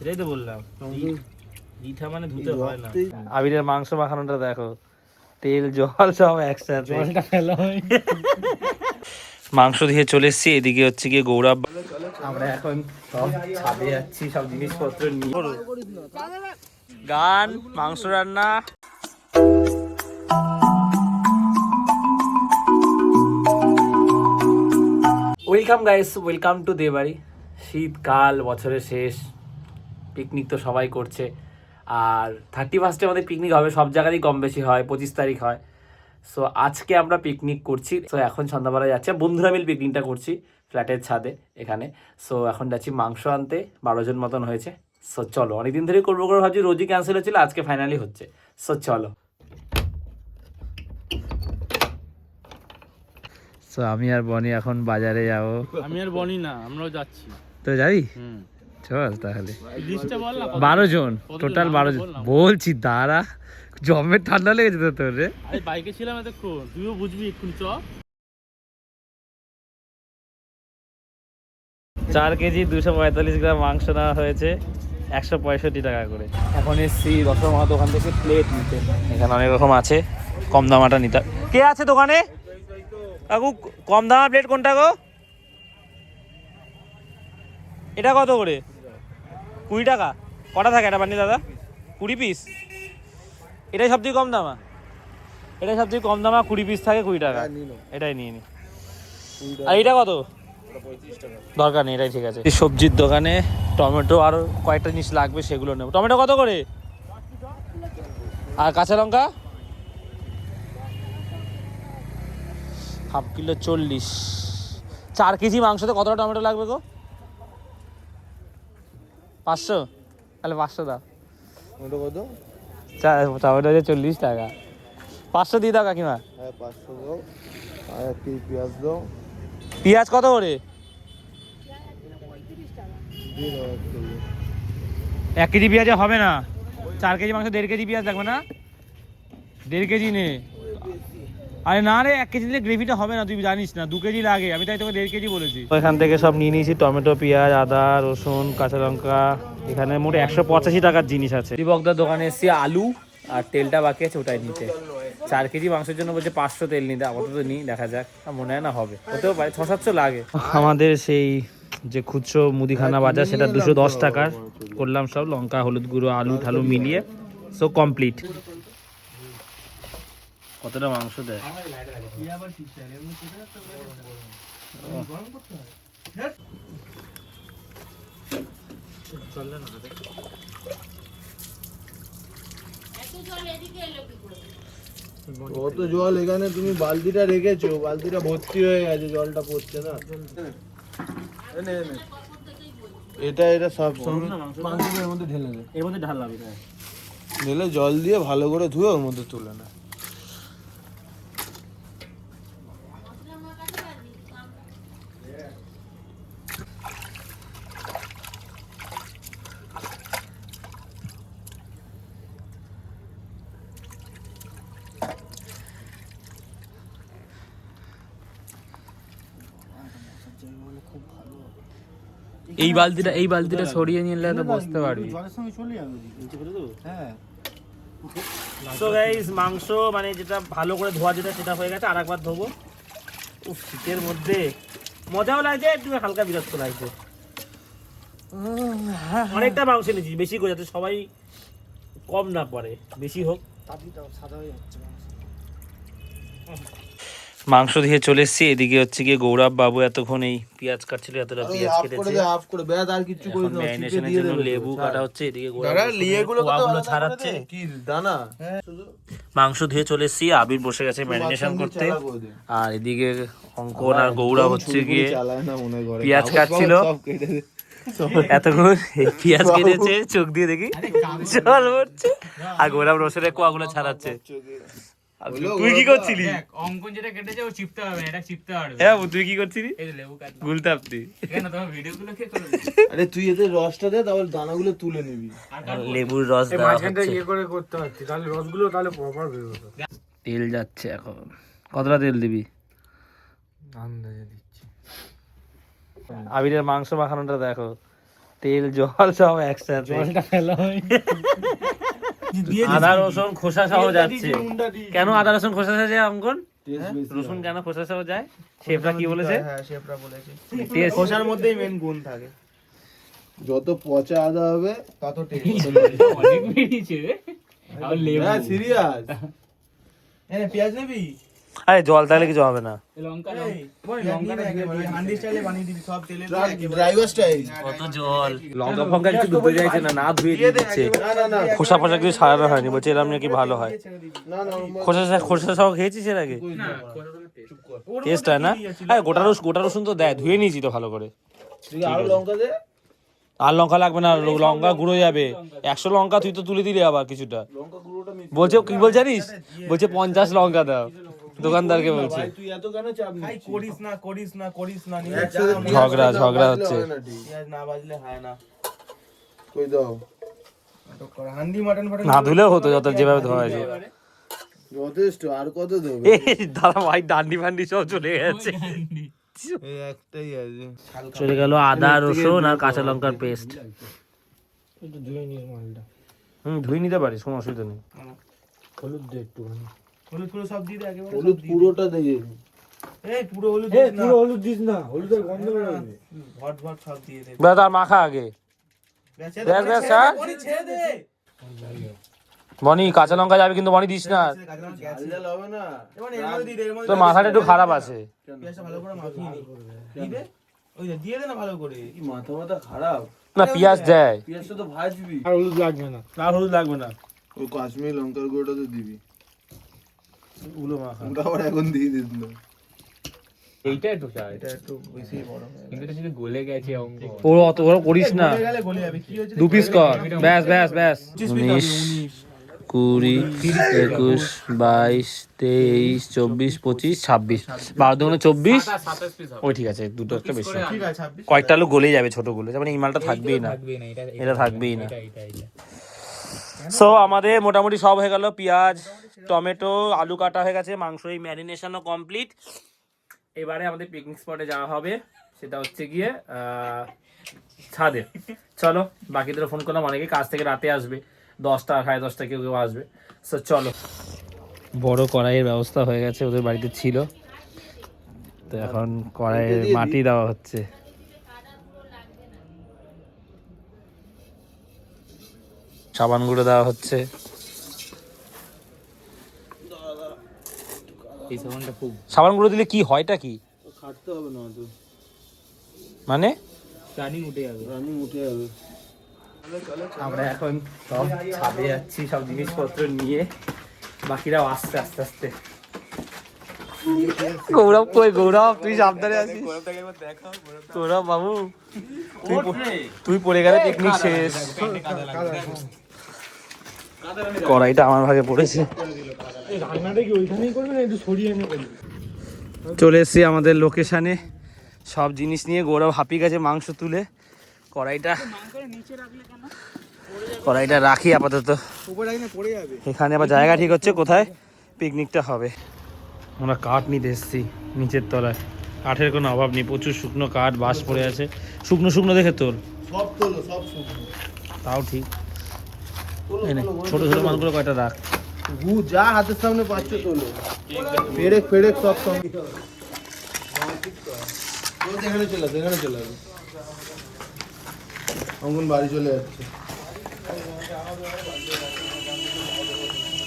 সেটাই তো বললাম, ইটা মানে ধুতে হয় না। আবিরের মাংস মাখানোটা দেখো, তেল জল সব একসাথে, জলটা ফেলা হয়। মাংস দিয়ে চলে এসেছি, এদিকে হচ্ছে গিয়ে গৌরব। আমরা এখন সব ছাদে যাচ্ছি, সব জিনিসপত্র নিয়ে। গান, মাংস রান্না। Welcome guys, welcome to Debari. শীতকাল, বছরের শেষ, পিকনিক তো সবাই করছে। আর 31 আমাদের পিকনিক হবে, সব জায়গাতেই কম বেশি হয়, 25 তারিখ হয়। সো আজকে আমরা পিকনিক করছি। তো এখন সন্ধ্যাবেলা যাচ্ছে, বন্ধুরা মিল পিকনিকটা করছি ফ্ল্যাটের ছাদে এখানে। সো এখন যাচ্ছি মাংস আনতে, 12 জন মতন হয়েছে। সো চলো, অনেকদিন ধরেই করবো করে ভাবছি, রোজই ক্যান্সেল হচ্ছিল, আজকে ফাইনালি হচ্ছে। সো চলো। সো আমি আর বনি এখন বাজারে যাবো। আমি আর বনি না, আমরাও যাচ্ছি। তো যাবি? চল তাহলে। 12 জন টোটাল, 12 জন বলছি। দাঁড়া, জমের ঠান্ডা লেগেছে তো তোর রে। আরে বাইকে ছিলাম এতক্ষণ, তুইও বুঝবি এক্ষুনি। চ 4 কেজি 245 গ্রাম মাংস নেওয়া হয়েছে, 165 টাকা করে। এখন এসছি রসমার দোকান থেকে প্লেট নিতে। এখানে অনেক রকম আছে, কম দামাটা নিতে। কে আছে দোকানে কাকু? কম দামা প্লেট কোনটা গো? এটা কত করে? 20 টাকা। কটা থাকে এটা বানি দাদা? 20 পিস। এটাই সবথেকে কম দামা, এটাই সবথেকে কম দামা, 20 পিস থাকে, 20 টাকা। এটাই নিয়ে নি। আর এটা কত? দরকার নেই, এটাই ঠিক আছে। এই সবজির দোকানে টমেটো আর কয়েকটা জিনিস লাগবে, সেগুলো নেব। টমেটো কত করে? আর কাঁচা লঙ্কা? Half kilo 40। 4 কেজি মাংসতে কতটা টমেটো লাগবে গো? 500? তাহলে 500 দাও। টমেটো কত? টমেটো হচ্ছে 40 টাকা। 500 দিয়ে দাও কাকিমা। হ্যাঁ 500 দাও। আর 1 কেজি পেঁয়াজ দাও। পেঁয়াজ কত করে? দিয়ে দাও 1 কেজি। 1 কেজি পেঁয়াজে হবে না, 4 কেজি মাংস 1.5 কেজি পেঁয়াজ লাগবে না? 1.5 কেজি নে। আরে না রে, 1 কেজি দিলে গ্রেভিটা হবে না, তুই জানিস না, 2 কেজি লাগে। আমি তাই তোকে 1.5 কেজি বলেছি। এখান থেকে সব নিয়ে নিয়েছি, টমেটো, পেঁয়াজ, আদা, রসুন, কাঁচা লঙ্কা। এখানে মোট 185 টাকার জিনিস আছে। দীপকদার দোকানে এসেছি আলু আর তেলটা বাকি আছে, ওটাই নিতে। 4 কেজি মাংসের জন্য বলছে 500 তেল নিতে। আপাতত নিই, দেখা যাক, মনে হয় না হবে, হতেও পারে, 600-700 লাগে। আমাদের সেই যে খুচরো মুদিখানা বাজার, সেটা 210 টাকার করলাম সব, লঙ্কা, হলুদ গুঁড়ো, আলু ঠালু মিলিয়ে। So complete. কতটা মাংস দেয়? কত জল এখানে? তুমি বালতিটা রেখেছো, বালতিটা ভর্তি হয়ে গেছে, জলটা পড়ছে না। এটা এটা সব মাংসের মধ্যে ঢেলে দে। এর মধ্যে ঢাললাম, ঢেলে জল দিয়ে ভালো করে ধুয়ে ওর মধ্যে তুলে না। এই বালতিটা সরিয়ে নিলে তো বসতে পারবি। হ্যাঁ সো গাইস, মাংস মানে যেটা ভালো করে ধোয়া, যেটা সেটা হয়ে গেছে, আরেকবার ধোবো। উফ, শীতের মধ্যে মজাও লাগছে, একটু হালকা বিরক্ত লাগছে। অনেকটা মাংস নিয়েছি, বেশি করে, যাতে সবাই কম না পড়ে, বেশি হোক। মাংস দিয়ে চলে এসেছি, এদিকে হচ্ছে গিয়ে গৌরব বাবু এতক্ষণ এই পেঁয়াজ কাটছিল, এতটা পেঁয়াজ কেটেছে। হাফ করে ব্যাস, আর কিছু করিস না। ম্যারিনেশনের জন্য লেবু কাটা হচ্ছে, এদিকে গৌরব ছাড়াচ্ছে। কি দানা? মাংস ধুয়ে চলে এসেছি, আবির বসে গেছে ম্যারিনেশন করতে। আর এদিকে অঙ্কন আর গৌরব হচ্ছে গিয়ে পেঁয়াজ কাটছিল। এতক্ষণ পেঁয়াজ কেটেছে, চোখ দিয়ে দেখি জল পড়ছে, আর গৌরব রসুনের কোয়াগুলো ছাড়াচ্ছে। তুই কি করছিলি? অঙ্কন যেটা কেটেছে ও চিপতে হবে, এটা চিপতে পারবে। হ্যাঁ, তুই কি করছিলি? এই যে লেবু কাট, গুলতাপতি। কেন তোমার ভিডিওগুলো কে করে? আরে তুই এতে রসটা দে, তাহলে দানাগুলো তুলে নিবি। লেবুর রস দেওয়া হচ্ছে। ইয়ে করে করতে হচ্ছে, তাহলে রসগুলো তাহলে প্রপার বের হতো। তেল যাচ্ছে এখন। কতটা তেল দিবি? আন্দাজে দিচ্ছি। আবিরের মাংস মাখানোটা দেখো, তেল জল সব একসাথে। জলটা ফেলা হয় আদা রসুন খোসা সহ যাচ্ছে। কেন আদা রসুন খোসা সহ যায় অঙ্কন? রসুন কেন খোসা সহ যায়? শেফরা কি বলেছে? হ্যাঁ শেফরা বলেছে টেস্ট খোসার মধ্যেই মেন গুণ থাকে। যত পচা আদা হবে তত টেস্ট। অনেক বেরিয়েছে রে। আর লেবু হ্যাঁ সিরিয়াস। হ্যাঁ পেঁয়াজ নেবি? আরে জল তাহলে কিছু হবে না। লঙ্কা হান্ডি স্টাইলে বানিয়ে দিবি সব তেলে ড্রাইভার স্টাইল। কত জল, লঙ্কা ফঙ্কা কিছু ধুতে চাইছে না, না ধুয়ে দিয়ে দিচ্ছে। না না খোসা ফোসা কিছু ছাড়ানো হয়নি, বলছে এরম নাকি ভালো হয়। না না খোসা সহ খেয়েছিস এর আগে? টেস্ট হয় না? হ্যাঁ গোটা রসুন তো দেয়, ধুয়ে নিয়েছি তো ভালো করে। তুই আরো লঙ্কা দে। আর লঙ্কা লাগবে না, লঙ্কা গুঁড়ো যাবে। 100 লঙ্কা তুই তো তুলে দিলি আবার কিছুটা। লঙ্কা গুঁড়োটা মিক্স বলছে কি বল জানিস, বলছে 50 লঙ্কা দাও, দোকানদারকে বলছে। তুই এত কেন চাপ নিচ্ছিস? করিস না নিয়ে ঝগড়া হচ্ছে। পেঁয়াজ না বাজলে হয় না। কই দাও হান্ডি মাটন ফাটন না ধুলেও হতো, যত যেভাবে ধোয়া হয়েছে। যথেষ্ট, আর কত দেবে? দাদা ভাই ডান্ডি ফান্ডি সব চলে গেছে। এই একটাই আছে। চলে গেল আদা রসুন আর কাঁচা লঙ্কার পেস্ট। ধুয়ে নিতে পারিস, কোনো অসুবিধা নেই। হলুদ পুরো সব দিয়ে দে একেবারে। হলুদ পুরোটা দিয়ে দে। এই পুরো হলুদ দিস না। পুরো হলুদ দিস না, হলুদের গন্ধ বেরোবে। ভট সব দিয়ে দে। ব্যাস আর মাখা আগে। ব্যাস স্যার। ছেড়ে দে। বনি কাঁচা লঙ্কা যাবে কিন্তু বনি দিস না, ঝাল হবে না। এবার এর মধ্যে দিয়ে দে। তোর মাথাটা একটু খারাপ আছে। পেঁয়াজটা ভালো করে মাখিয়ে নি। দিয়ে দে। ওই দিয়ে দে না ভালো করে। কি মাথা খারাপ। না পেঁয়াজ দেয়, পেঁয়াজটা তো ভাজবি। আর হলুদ লাগবে না। ওই কাশ্মীরি লঙ্কার গুঁড়োটা তো দিবি। উলো মাখা। ওটা আবার এখন দিয়ে দিস না। এইটা একটু চাই, এটা একটু বেশি বড় হয়ে কিন্তু এটা যদি গলে গেছে অঙ্ক। ওর অত বড় করিস না, গেলে গলে যাবে। কি হয়েছে? 2 পিস কর। ব্যাস 19 20 21 22 23 24 25 26 12 দুগুণে 24। 27 পিস হবে। ওই ঠিক আছে, দুটো একটা বেশি। ঠিক আছে 26। কয়েকটা আলু গলে যাবে ছোটগুলো, যেমন এই মালটা থাকবেই না, এটা থাকবেই না। সো আমাদের মোটামুটি সব হয়ে গেল, পেঁয়াজ টমেটো আলু কাটা হয়ে গেছে, মাংস এই ম্যারিনেশনও কমপ্লিট। এবারে আমাদের পিকনিক স্পটে যাওয়া হবে, সেটা হচ্ছে গিয়ে ছাদে। চলো, বাকিদের ফোন করলাম, অনেকে কাজ থেকে রাতে আসবে, 10টা 10:30 কেউ আসবে। সো চলো, বড় কড়াইয়ের ব্যবস্থা হয়ে গেছে, ওদের বাড়িতে ছিল, তো এখন কড়াইয়ে মাটি দেওয়া হচ্ছে। সাবান গুঁড়ো দেওয়া হচ্ছে। এই সাবানটা খুব সাবান গুঁড়ো দিলে কি হয়টা কি খাটতে হবে না তো। মানে? রানিং উঠে যাবে। রানি উঠে যাবে। আমরা এখন সব ছাদে যাচ্ছি, সব জিনিসপত্র নিয়ে, বাকিরাও আসছে আস্তে আস্তে। গৌরব কই? গৌরব তুই সাবধানে আছিস। গৌরব বাবু তুই পড়ে গেলে পিকনিক শেষ। কড়াইটা আমার ভাগে পড়েছে। চলে এসছি আমাদের লোকেশনে, সব জিনিস নিয়ে। গৌরব হাঁপিয়ে গেছে মাংস তুলে। কড়াইটা রাখি আপাতত এখানে, আবার জায়গা ঠিক হচ্ছে কোথায় পিকনিকটা হবে। আমরা কাঠ নিতে এসেছি নিচের তলায়, কাঠের কোনো অভাব নেই, প্রচুর শুকনো কাঠ বাঁশ পড়ে আছে। শুকনো দেখে তোল, সব তোলো, সব শুকনো। তাও ঠিক। ছোট মালগুলো কয়টা রাখ, যা হাতের সামনে পাচ্ছ তোলো। ফেরেক সব সঙ্গে এখানে চলে আসবে। অঙ্গন বাড়ি চলে যাচ্ছে।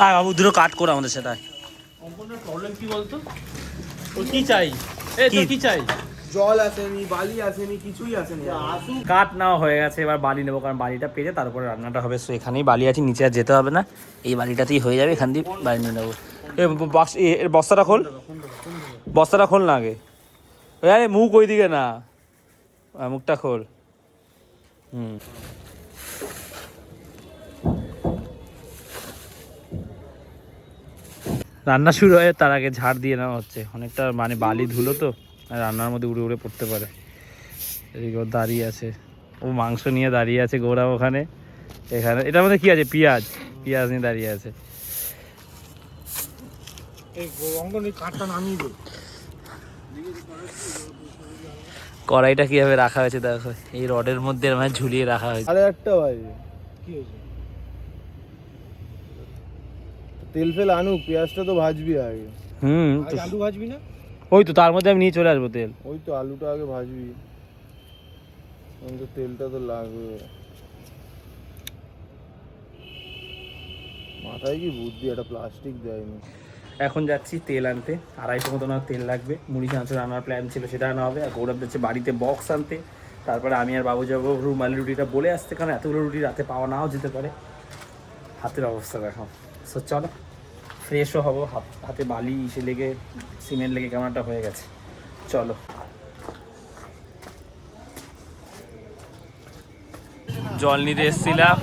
আর বাবু দুটো কাট করে আমাদের সেটা। অঙ্কনের প্রবলেম কি বলতো? তোর কি চাই? এই তোর কি চাই? জল আসেনি, বালি আসেনি, কিছুই আসেনি। কাঠ নাও হয়ে গেছে, এবার বালি নেবো, কারণ বালিটা পেরে তারপরে রান্নাটা হবে। সো এখানেই বালি আছে, নিচে আর যেতে হবে না, এই বালিটাতেই হয়ে যাবে। এখান দিয়ে বালি নিয়ে নেবো। এর বস্তাটা খোল না আগে। আরে মুখ ওই দিকে না, মুখটা খোল। রান্না শুরু হয় তার আগে ঝাড় দিয়ে নেওয়া হচ্ছে, অনেকটা মানে বালি ধুলো তো, রান্নার মধ্যে উড়ে পড়তে পারে। এদিকে দাঁড়িয়ে আছে, ও মাংস নিয়ে দাঁড়িয়ে আছে। গৌরব ওখানে, এখানে এটার মধ্যে কি আছে? পেঁয়াজ নিয়ে দাঁড়িয়ে আছে। কড়াইটা কিভাবে রাখা হয়েছে দেখো, এই রডের মধ্যে মানে ঝুলিয়ে রাখা হয়েছে। 8:30 বাজে, কি হয়েছে? তেল ফেল আনু, পেঁয়াজটা তো ভাজবি আগে। আলু ভাজবি না? ওই তো তার মধ্যে আমি নিয়ে চলে আসবো তেল। ওই তো আলুটা আগে ভাজবি, তেলটা তো লাগবে। মাথায় কি বুদ্ধি, একটা প্লাস্টিক দেয়নি। এখন যাচ্ছি তেল আনতে, 250 মতো না তেল লাগবে। মুড়ি চানাচুর আনার প্ল্যান ছিল, সেটা আনা হবে। আর গৌরব যাচ্ছে বাড়িতে বক্স আনতে, তারপরে আমি আর বাবু যাবো রুমালি রুটিটা বলে আসতে, কারণ এতগুলো রুটি রাতে পাওয়া নাও যেতে পারে। হাতের অবস্থা দেখো। সো চলো, ফ্রেশও হবো, হাতে বালি এসে লেগে সিমেন্ট লেগে কেমন একটা হয়ে গেছে। চলো, জল নিতে এসেছিলাম,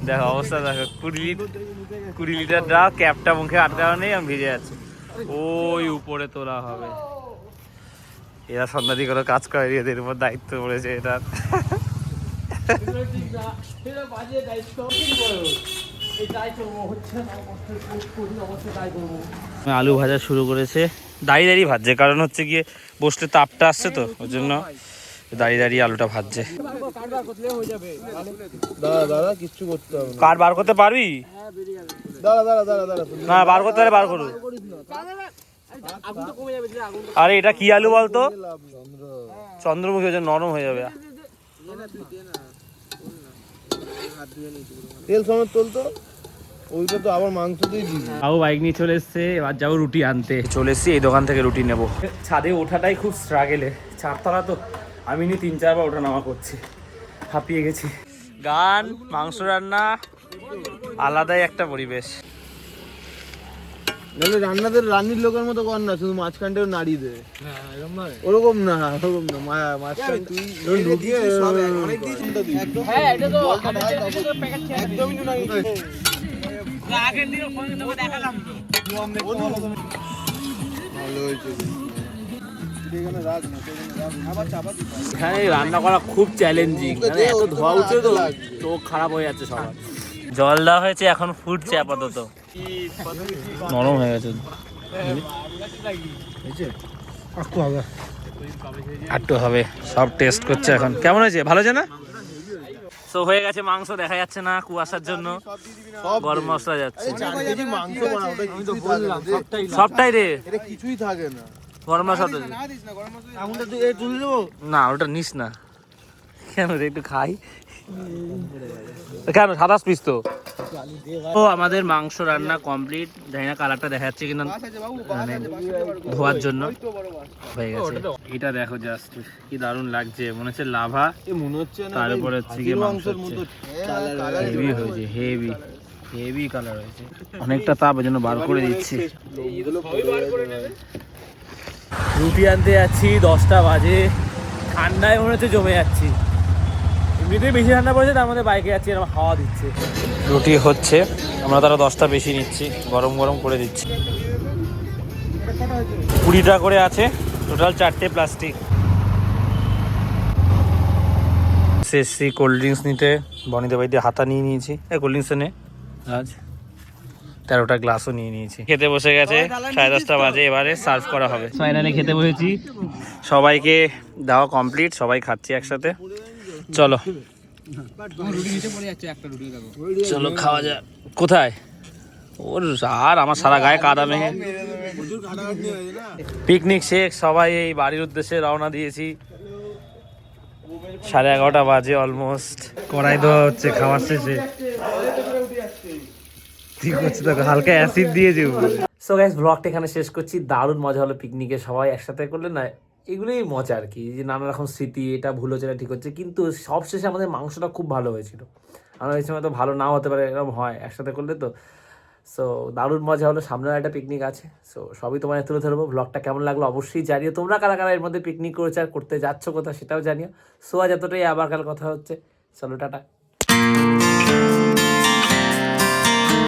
দেখো অবস্থা দেখো, 20 লিটার দাও, ক্যাপটা মুখে আটকানো নেই, আমি ভিজে যাচ্ছি। ওই উপরে তোলা হবে, এরা সন্ধ্যাদি কোনো কাজ করে, এদের উপর দায়িত্ব পড়েছে এটা। আলু ভাজা শুরু করেছে, দাঁড়িয়ে দাঁড়িয়ে ভাজছে, কারণ হচ্ছে গিয়ে বসতে তাপটা আসছে তো, ওই জন্য দাঁড়িয়ে দাঁড়িয়ে আলুটা ভাজছে। দাদা কিচ্ছু করতে হবে না। কার বার করতে পারবি? দাঁড়া না, বার করতে পারে, বার করু। আরে এটা কি আলু বলতো? চন্দ্রমুখী, হয়ে নরম হয়ে যাবে। তেল সমেত তুলতো, ওইটা তো আবার মাংস দিয়ে দিবি। বাবু বাইক নিয়ে চলে এসছে, এবার যাবো রুটি আনতে। চলে এসছি এই দোকান থেকে রুটি নেবো। ছাদে ওঠাটাই খুব স্ট্রাগেলে, 4 তলা তো, আমি নিয়ে 3-4 বার ওঠা নামা করছি, হাঁপিয়ে গেছি। গান, মাংস রান্না, আলাদাই একটা পরিবেশ। নাহলে রান্নির লোকের মতো কর না, শুধু মাঝখানটাও নাড়ি দে। ওরকম না, মাঝখান তুই ঢুকিয়ে এখানে রান্না করা খুব চ্যালেঞ্জিং, মানে এত ধোয়া উঠছে তো চোখ খারাপ হয়ে যাচ্ছে সবার। জল দেওয়া হয়েছে, এখন ফুটছে আপাতত, নরম হয়ে গেছে। একটু হবে, সব টেস্ট করছে এখন। কেমন হয়েছে? ভালো আছে না? তো হয়ে গেছে মাংস, দেখা যাচ্ছে না কুয়াশার জন্য, গরম মশলা যাচ্ছে। 4 কেজি মাংস বানা, ওটা আমি তো বললাম সবটাই রে, এটা কিছুই থাকে না। গরম মশলা আগুনটা তুই তুলে দেবো না, ওটা নিস না। কেন রে, একটু খাই। কেন, 27 পিস তো। ও আমাদের মাংস রান্না কমপ্লিট, জানি না কালারটা দেখা যাচ্ছে কিনা, মানে ধোয়ার জন্য হয়ে গেছে। এটা দেখো জাস্ট কি দারুণ লাগছে, মনে হচ্ছে লাভা, মনে হচ্ছে না, তারপরে হচ্ছে কি মাংসের মতো হেভি হয়েছে, হেভি কালার হয়েছে। অনেকটা তাপ, ওই জন্য বার করে দিচ্ছি। রুটি আনতে যাচ্ছি, 10টা বাজে, ঠান্ডায় মনে হচ্ছে জমে যাচ্ছি। এমনিতেই বেশি ঠান্ডা পড়েছে, তার মধ্যে বাইকে যাচ্ছি, এরকম হাওয়া দিচ্ছে। রুটি হচ্ছে, আমরা তারা 10টা বেশি নিচ্ছি, গরম গরম করে দিচ্ছি। 20টা করে আছে, টোটাল 4টে প্লাস্টিক। শেষি কোল্ড ড্রিঙ্কস নিতে, বনিদের বাড়িতে হাতা নিয়ে নিয়েছি, কোল্ড ড্রিঙ্কসে নে আজ 13টা গ্লাসও নিয়ে নিয়েছি। খেতে বসে গেছে, 10:30 বাজে, এবারে সার্ভ করা হবে। ফাইনালি খেতে বসেছি, সবাইকে দেওয়া কমপ্লিট, সবাই খাচ্ছি একসাথে। চলো চলো খাওয়া যাক। কোথায় ওর, আর আমার সারা গায়ে কাদা মেঘে। পিকনিক শেষ, সবাই এই বাড়ির উদ্দেশ্যে রওনা দিয়েছি। 11:30 বাজে অলমোস্ট। কড়াই দেওয়া হচ্ছে খাওয়ার শেষে, ঠিক হচ্ছে তো, হালকা অ্যাসিড দিয়েছে। সো গাইস, ব্লগটা এখানে শেষ করছি। দারুণ মজা হলো পিকনিকে, সবাই একসাথে করলে না এগুলোই মজা আর কি, যে নানা রকম স্মৃতি, এটা ভুল হচ্ছে না ঠিক হচ্ছে, কিন্তু সবশেষে আমাদের মাংসটা খুব ভালো হয়েছিল। আমরা এই সময় তো ভালো নাও হতে পারে, এরকম হয় একসাথে করলে তো। সো দারুণ মজা হলো, সামনে একটা পিকনিক আছে, সো সবই তোমার তুলে ধরবো। ব্লগটা কেমন লাগলো অবশ্যই জানিও, তোমরা কারা কারা এর মধ্যে পিকনিক করেছো আর করতে যাচ্ছ কোথাও সেটাও জানিও। সো আজ এতটাই, আবার কাল কথা হচ্ছে, চলো টাটা।